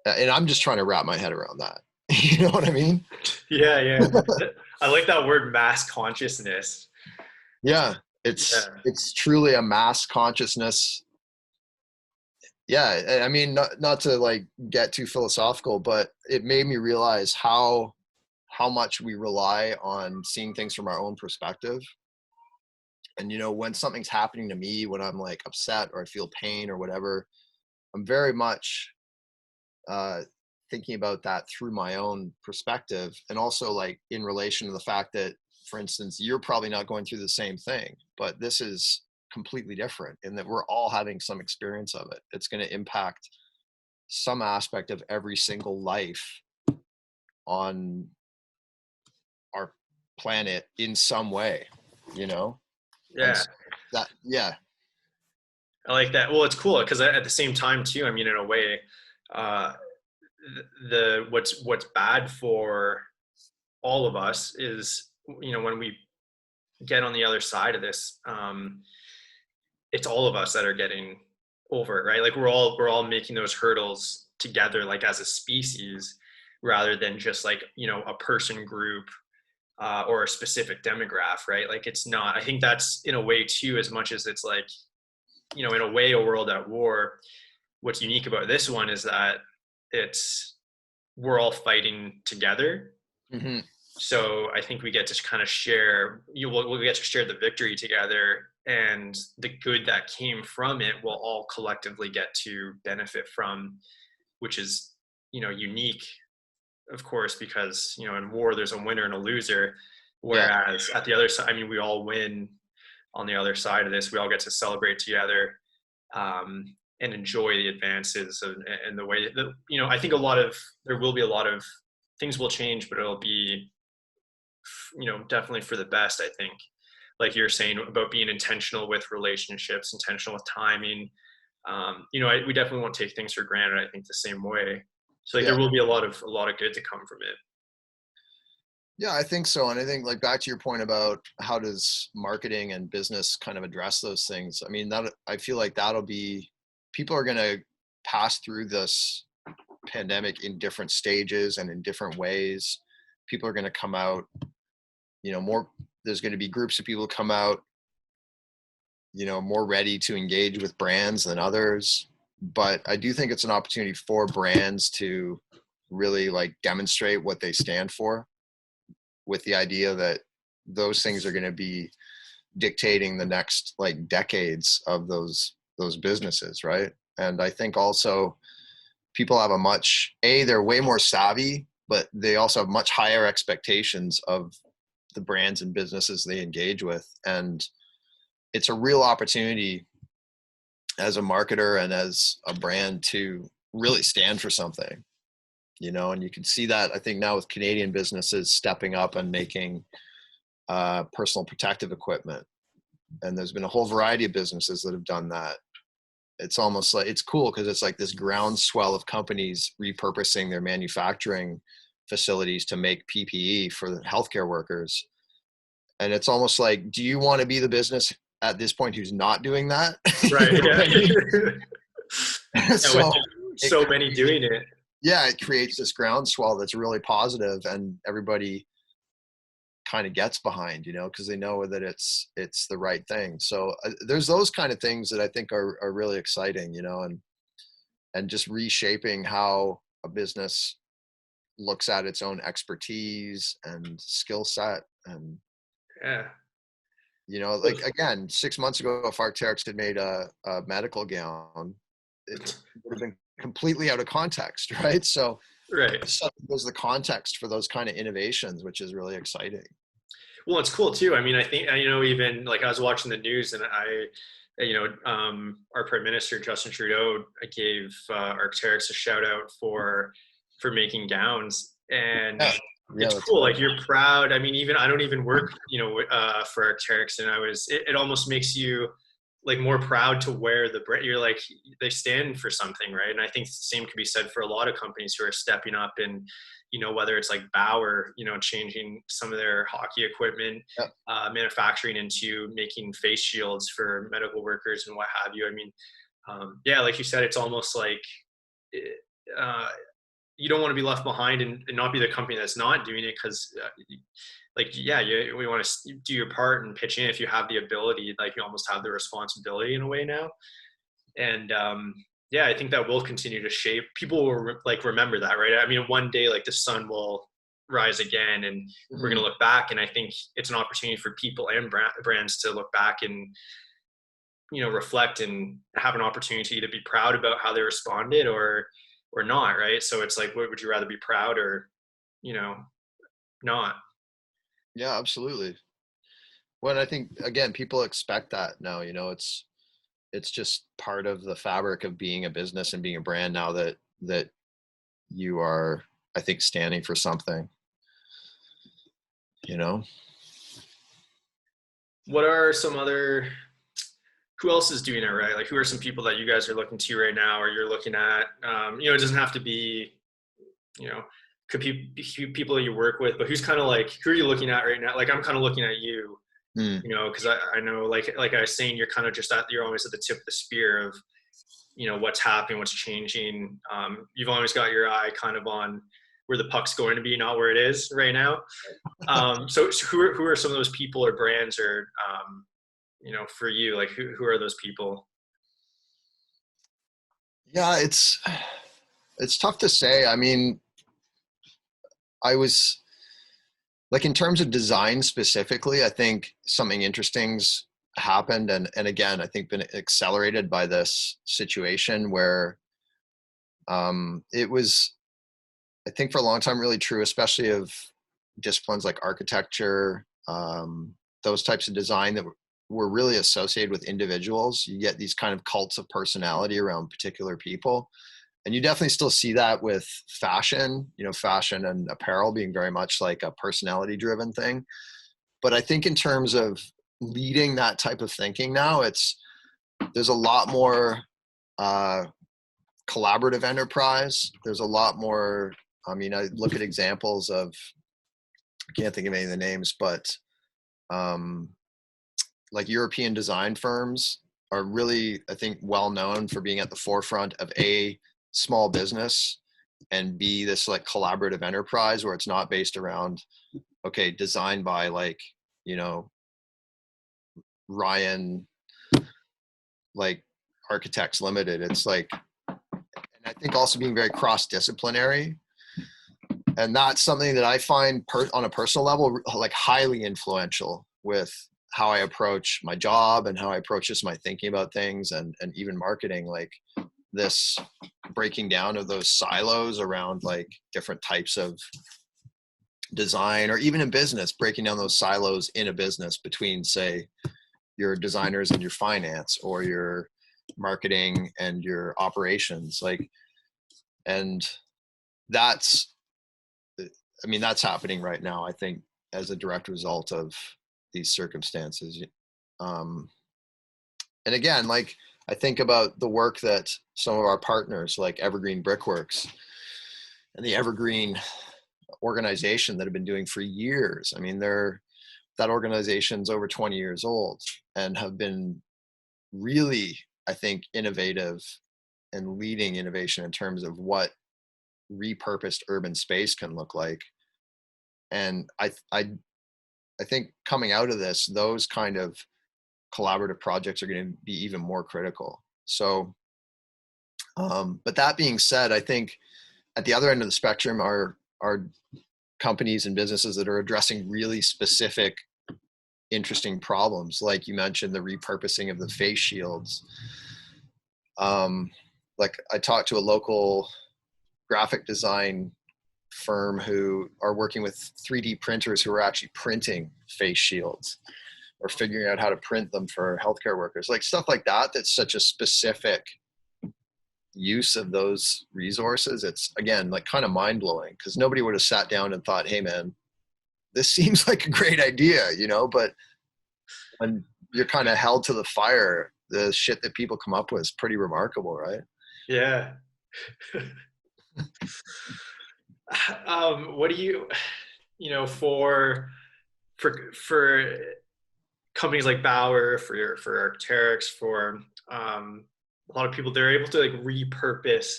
and I'm just trying to wrap my head around that. You know what I mean? Yeah. I like that word, mass consciousness. Yeah. It's truly a mass consciousness. Yeah. I mean, not to like get too philosophical, but it made me realize how much we rely on seeing things from our own perspective. And, when something's happening to me, when I'm like upset or I feel pain or whatever, I'm very much thinking about that through my own perspective. And also like in relation to the fact that, for instance, you're probably not going through the same thing, but this is completely different in that we're all having some experience of it. It's going to impact some aspect of every single life on our planet in some way, Yeah. I like that. Well, it's cool because at the same time too, I mean, in a way, what's bad for all of us is, when we get on the other side of this, it's all of us that are getting over it, right? Like we're all making those hurdles together, like as a species, rather than just like, a person group or a specific demographic, right? Like it's not, I think that's in a way too, as much as it's like, in a way, a world at war. What's unique about this one is that we're all fighting together. Mm-hmm. So I think we get to kind of share, we'll get to share the victory together, and the good that came from it will all collectively get to benefit from, which is, unique, of course, because, in war, there's a winner and a loser. Whereas at the other side, I mean, we all win on the other side of this. We all get to celebrate together and enjoy the advances and the way that, I think there will be a lot of things will change, but it'll be, definitely for the best. I think, like you're saying about being intentional with relationships, intentional with timing. We definitely won't take things for granted. I think the same way. So there will be a lot of good to come from it. Yeah, I think so. And I think like back to your point about how does marketing and business kind of address those things? I mean, I feel like that'll be, people are going to pass through this pandemic in different stages and in different ways. People are going to come out, there's going to be groups of people come out, more ready to engage with brands than others. But I do think it's an opportunity for brands to really like demonstrate what they stand for, with the idea that those things are going to be dictating the next like decades of those businesses. Right. And I think also people have they're way more savvy, but they also have much higher expectations of the brands and businesses they engage with. And it's a real opportunity as a marketer and as a brand to really stand for something. And you can see that, I think, now with Canadian businesses stepping up and making personal protective equipment. And there's been a whole variety of businesses that have done that. It's almost like, it's cool because it's like this groundswell of companies repurposing their manufacturing facilities to make PPE for the healthcare workers. And it's almost like, do you want to be the business at this point who's not doing that? Right. Yeah. So many doing it. Yeah, it creates this groundswell that's really positive, and everybody kind of gets behind, because they know that it's the right thing. So there's those kind of things that I think are really exciting, and just reshaping how a business looks at its own expertise and skill set. And Yeah. like, again, 6 months ago, if Arc'teryx had made a medical gown, it would have been completely out of context, right? So Right. there's the context for those kind of innovations, which is really exciting. Well, it's cool too. I mean, I think, even like I was watching the news and our Prime Minister Justin Trudeau gave Arc'teryx a shout out for making gowns, and Yeah, it's that's cool. cool. Like you're proud. I mean, even I don't even work, for Arc'teryx, and it almost makes you like more proud to wear the brand. You're like, they stand for something, right? And I think the same could be said for a lot of companies who are stepping up and, whether it's like Bauer, changing some of their hockey equipment, Yep. Manufacturing into making face shields for medical workers and what have you. I mean, yeah, like you said, it's almost like, you don't want to be left behind and not be the company that's not doing it. Cause we want to do your part and pitch in if you have the ability, like you almost have the responsibility in a way now. And, yeah, I think that will continue to shape. People will remember that, right? I mean, one day, like the sun will rise again, and we're going to look back. And I think it's an opportunity for people and brands to look back and, reflect and have an opportunity to be proud about how they responded or not, right? So it's like, what would you rather be proud or, not? Yeah, absolutely. Well, I think, again, people expect that now. It's just part of the fabric of being a business and being a brand now that you are, I think, standing for something. What are some other? Who else is doing it right? Like, who are some people that you guys are looking to right now, or you're looking at? It doesn't have to be, could be people that you work with, but who's kind of like, who are you looking at right now? Like, I'm kind of looking at you. Because I know, like I was saying, you're kind of you're always at the tip of the spear of, what's happening, what's changing. You've always got your eye kind of on where the puck's going to be, not where it is right now. So who are some of those people or brands or, for you, like who are those people? Yeah, it's tough to say. I mean, I was like, in terms of design specifically, I think something interesting's happened, and again, I think been accelerated by this situation where it was, I think, for a long time really true, especially of disciplines like architecture, those types of design that were really associated with individuals. You get these kind of cults of personality around particular people. And you definitely still see that with fashion, fashion and apparel being very much like a personality driven thing. But I think in terms of leading that type of thinking now, there's a lot more collaborative enterprise. There's a lot more, I mean, I look at examples of, I can't think of any of the names, but like European design firms are really, I think, well known for being at the forefront of a small business and B, this like collaborative enterprise where it's not based around, okay, designed by like, Ryan, like Architects Limited. It's like, and I think also being very cross-disciplinary. And that's something that I find on a personal level, like highly influential with how I approach my job and how I approach just my thinking about things and even marketing, like this breaking down of those silos around like different types of design, or even in business, breaking down those silos in a business between, say, your designers and your finance, or your marketing and your operations. Like, and that's, I mean, that's happening right now, I think, as a direct result of these circumstances. And again, like, I think about the work that some of our partners like Evergreen Brickworks and the Evergreen organization that have been doing for years. I mean, that organization's over 20 years old and have been really, I think, innovative and leading innovation in terms of what repurposed urban space can look like. And I I think coming out of this, those kind of collaborative projects are going to be even more critical. So, but that being said, I think at the other end of the spectrum are companies and businesses that are addressing really specific, interesting problems. Like you mentioned, the repurposing of the face shields. Like I talked to a local graphic design firm who are working with 3D printers who are actually printing face shields or figuring out how to print them for healthcare workers, like stuff like that. That's such a specific use of those resources. It's, again, like kind of mind blowing, because nobody would have sat down and thought, hey man, this seems like a great idea, but when you're kind of held to the fire, the shit that people come up with is pretty remarkable, right? Yeah. What do you, for companies like Bauer, for Arc'teryx, for a lot of people, they're able to like repurpose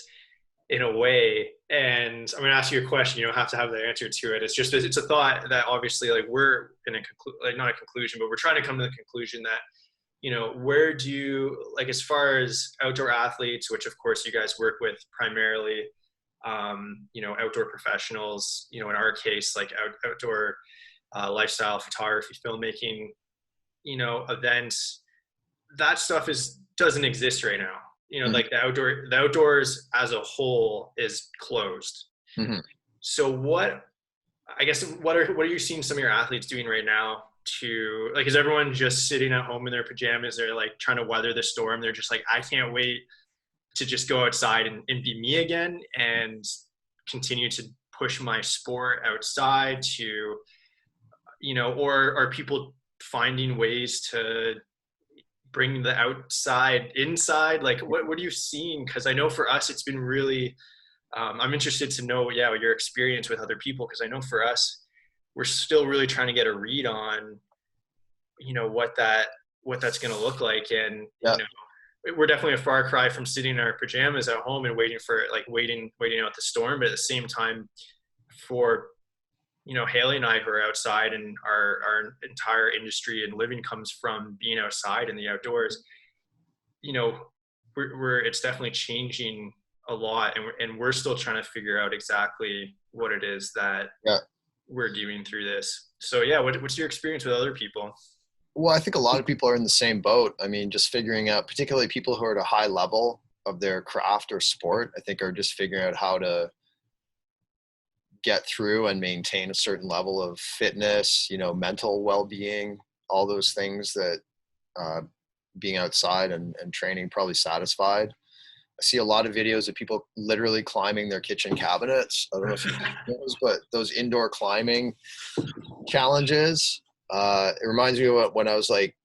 in a way. And I'm going to ask you a question. You don't have to have the answer to it. It's just, it's a thought that obviously like we're in not a conclusion, but we're trying to come to the conclusion that, where do you, like, as far as outdoor athletes, which of course you guys work with primarily, outdoor professionals, in our case, like outdoor lifestyle photography, filmmaking, events, that stuff doesn't exist right now. Mm-hmm. Like the outdoors as a whole is closed. Mm-hmm. So what are you seeing some of your athletes doing right now to, like, is everyone just sitting at home in their pajamas? They're like trying to weather the storm. They're just like, I can't wait to just go outside and be me again and continue to push my sport outside to, or are people finding ways to bring the outside inside? Like what are you seeing? Because I know for us it's been really I'm interested to know your experience with other people, because I know for us we're still really trying to get a read on what that's going to look like. And we're definitely a far cry from sitting in our pajamas at home and waiting out the storm, but at the same time, for Haley and I, who are outside, and our entire industry and living comes from being outside in the outdoors, it's definitely changing a lot, and we're still trying to figure out exactly what it is that we're doing through this. So what's your experience with other people? Well, I think a lot of people are in the same boat. I mean, just figuring out, particularly people who are at a high level of their craft or sport, I think are just figuring out how to get through and maintain a certain level of fitness, mental well-being, all those things that being outside and training probably satisfied. I see a lot of videos of people literally climbing their kitchen cabinets. I don't know if you've seen those, but those indoor climbing challenges, it reminds me of when I was like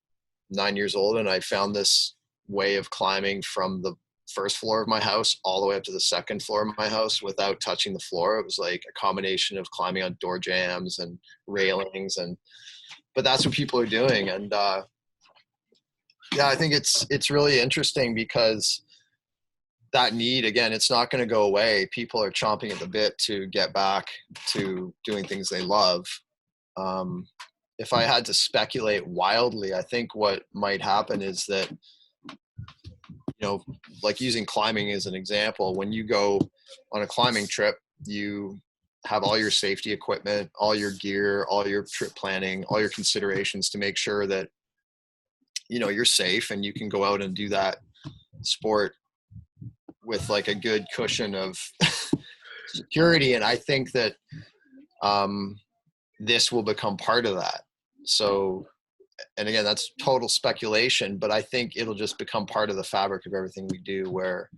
9 years old and I found this way of climbing from the first floor of my house all the way up to the second floor of my house without touching the floor. It was like a combination of climbing on door jambs and railings, but that's what people are doing. And I think it's really interesting, because that need, again, it's not going to go away. People are chomping at the bit to get back to doing things they love. If I had to speculate wildly, I think what might happen is that, like using climbing as an example, when you go on a climbing trip, you have all your safety equipment, all your gear, all your trip planning, all your considerations to make sure that, you're safe and you can go out and do that sport with like a good cushion of security. And I think that this will become part of that. So, and again, that's total speculation, but I think it'll just become part of the fabric of everything we do, where,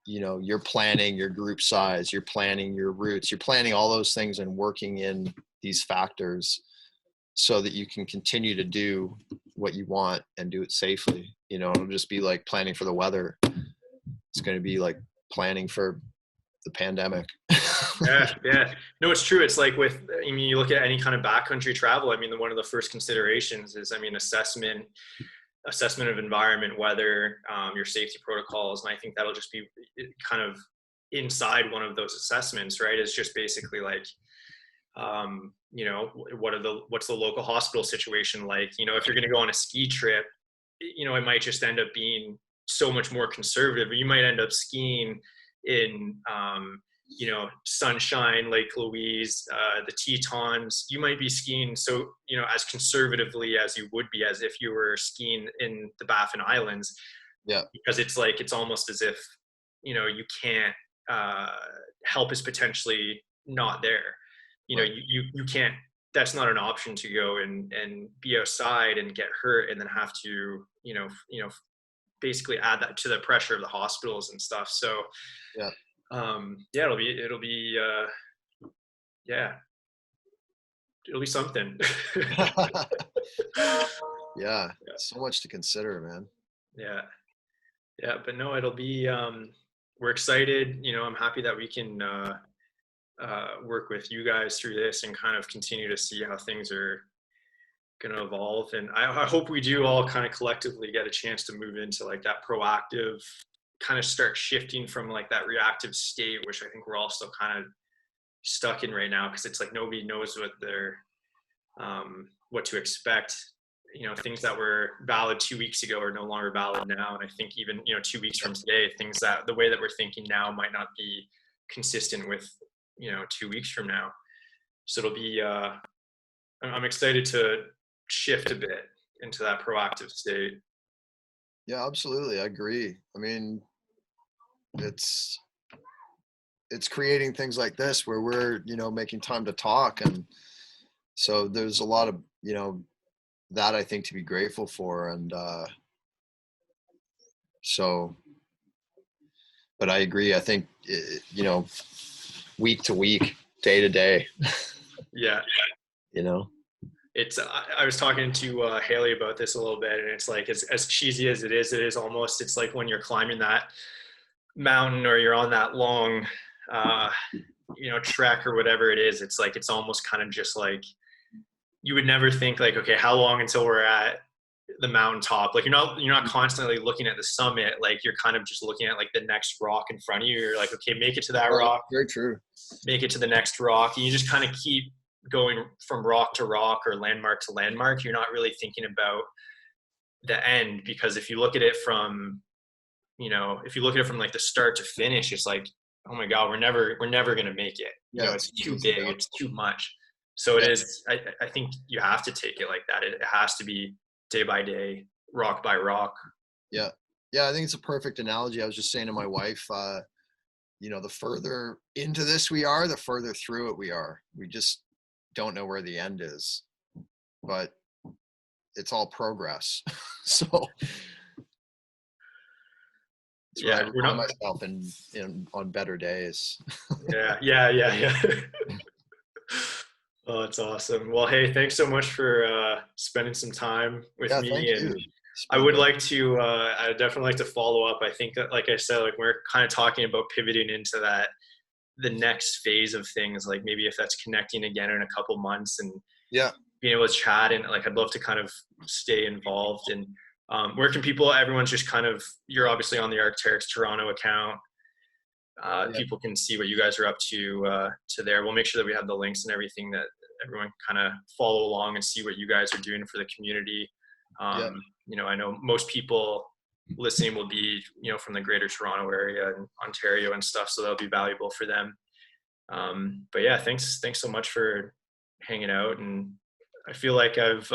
you're planning your group size, you're planning your routes, you're planning all those things and working in these factors so that you can continue to do what you want and do it safely. It'll just be like planning for the weather. It's going to be like planning for the pandemic. Yeah. No, it's true. It's like you look at any kind of backcountry travel. I mean, one of the first considerations is, assessment of environment, weather, your safety protocols. And I think that'll just be kind of inside one of those assessments, right? It's just basically like, You know, what's the local hospital situation like? You know, if you're going to go on a ski trip, you know, it might just end up being so much more conservative. You might end up skiing in, you know, Sunshine, Lake Louise, the Tetons. You might be skiing so, you know, as conservatively as you would be as if you were skiing in the Baffin Islands. Yeah. Because it's like, it's almost as if, you know, you can't, help is potentially not there. You know, Right. you can't, that's not an option to go and be outside and get hurt and then have to, you know, basically add that to the pressure of the hospitals and stuff. So, Yeah. yeah, yeah, it'll be something. Yeah. So much to consider, man. Yeah. Yeah. But no, it'll be, we're excited. You know, I'm happy that we can, work with you guys through this and kind of continue to see how things are going to evolve. And I hope we do all kind of collectively get a chance to move into like that proactive, kind of start shifting from like that reactive state, which I think we're all still kind of stuck in right now, because it's like nobody knows what they're, what to expect. You know, things that were valid 2 weeks ago are no longer valid now. And I think even, you know, 2 weeks from today, things that the way that we're thinking now might not be consistent with, you know, 2 weeks from now. So it'll be, I'm excited to shift a bit into that proactive state. Yeah, absolutely. I agree. I mean, it's creating things like this where we're, you know, making time to talk. And so there's a lot of, you know, that I think to be grateful for. And so, but I agree. I think, you know, week to week, day to day, Yeah. you know. It's, I was talking to Haley about this a little bit, and it's like, as cheesy as it is almost, it's like when you're climbing that mountain or you're on that long, you know, trek or whatever it is, it's like, it's almost kind of just like, you would never think like, okay, how long until we're at the mountaintop? Like you're not constantly looking at the summit. Like you're kind of just looking at like the next rock in front of you. You're like, okay, make it to that rock, Very true. make it to the next rock. And you just kind of keep going from rock to rock or landmark to landmark. You're not really thinking about the end, because if you look at it from, you know, if you look at it from like the start to finish, it's like, oh my God, we're never going to make it. You know, it's too big, it's too much. So it is, I think you have to take it like that. It has to be day by day, rock by rock. Yeah. Yeah. I think it's a perfect analogy. I was just saying to my wife, you know, the further into this we are, the further through it we are. We just don't know where the end is, but it's all progress. So that's what I remind myself in on better days. Yeah. Oh, that's awesome. Well, hey, thanks so much for spending some time with me. Thank you. I would like to, I definitely like to follow up. I think that, like I said, like we're kind of talking about pivoting into that, the next phase of things, like maybe if that's connecting again in a couple months and being able to chat, and like, I'd love to kind of stay involved. And where can people, everyone's just kind of, you're obviously on the Arc'teryx Toronto account. People can see what you guys are up to there. We'll make sure that we have the links and everything, that everyone kind of follow along and see what you guys are doing for the community. You know, I know most people listening will be, you know, from the greater Toronto area and Ontario and stuff, so that'll be valuable for them. But yeah, thanks so much for hanging out. And I feel like I've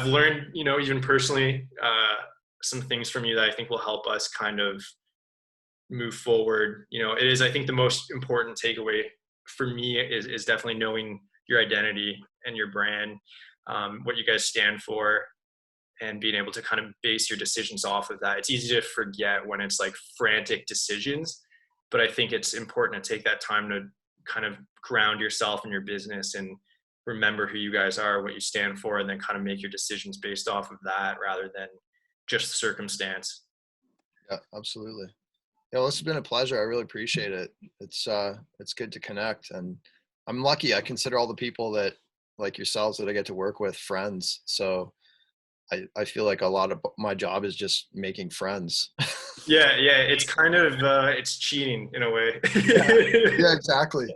learned, you know, even personally, some things from you that I think will help us kind of move forward. You know, it is, I think the most important takeaway for me is definitely knowing your identity and your brand, what you guys stand for, and being able to kind of base your decisions off of that. It's easy to forget when it's like frantic decisions, but I think it's important to take that time to kind of ground yourself in your business and remember who you guys are, what you stand for, and then kind of make your decisions based off of that rather than just the circumstance. Yeah, absolutely. Yeah, well, it's been a pleasure. I really appreciate it. It's good to connect, and I'm lucky. I consider all the people that, like yourselves, that I get to work with friends. So I feel like a lot of my job is just making friends. Yeah. It's kind of, it's cheating in a way. Yeah, exactly.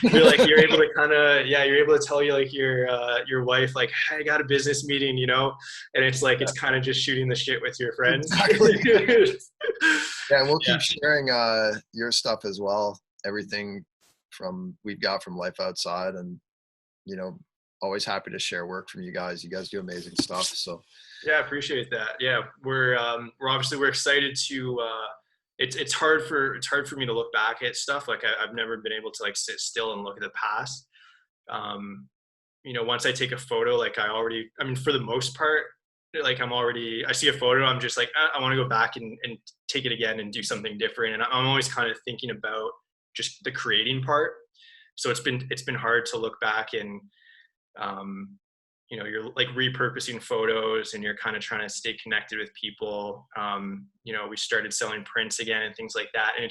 you're able to kind of, yeah, you're able to tell like your wife, like, hey, I got a business meeting, you know, and it's like, it's kind of just shooting the shit with your friends. Exactly. Yeah, and we'll Yeah. keep sharing your stuff as well. Everything we've got from Life Outside, and you know, always happy to share work from you guys. You guys do amazing stuff. So Yeah, I appreciate that. Yeah, we're obviously we're excited to. It's hard for me to look back at stuff. Like I've never been able to like sit still and look at the past. You know, once I take a photo, like I mean, for the most part, like I see a photo, I'm just like, I want to go back and take it again and do something different. And I'm always kind of thinking about just the creating part. So it's been hard to look back and, you know, you're like repurposing photos and you're kind of trying to stay connected with people. You know, we started selling prints again and things like that. And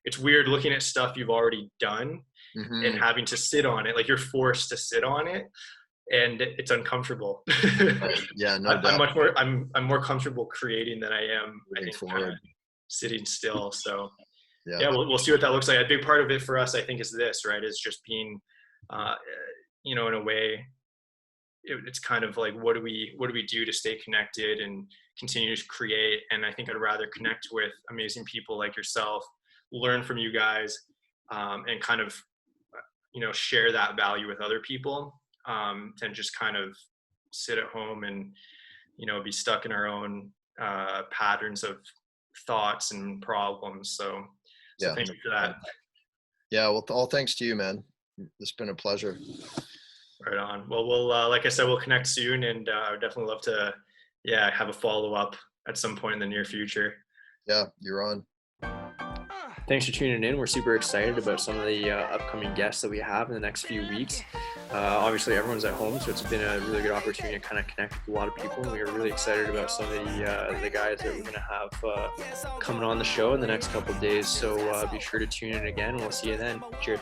it's weird looking at stuff you've already done and having to sit on it. Like you're forced to sit on it and it's uncomfortable. yeah, no doubt. I'm more comfortable creating than I am, I think, sitting still. So yeah, we'll see what that looks like. A big part of it for us, I think, is this, right? Is just being, you know, in a way, it's kind of like, what do we do to stay connected and continue to create? And I think I'd rather connect with amazing people like yourself, learn from you guys, and kind of, you know, share that value with other people, than just kind of sit at home and, you know, be stuck in our own patterns of thoughts and problems. So thank you for that. Yeah, well, all thanks to you, man. It's been a pleasure. Right on. Well, we'll like I said, we'll connect soon, and I would definitely love to, have a follow-up at some point in the near future. Yeah, you're on. Thanks for tuning in. We're super excited about some of the upcoming guests that we have in the next few weeks. Obviously, everyone's at home, so it's been a really good opportunity to kind of connect with a lot of people. And we are really excited about some of the guys that we're going to have coming on the show in the next couple of days. So be sure to tune in again. We'll see you then. Cheers.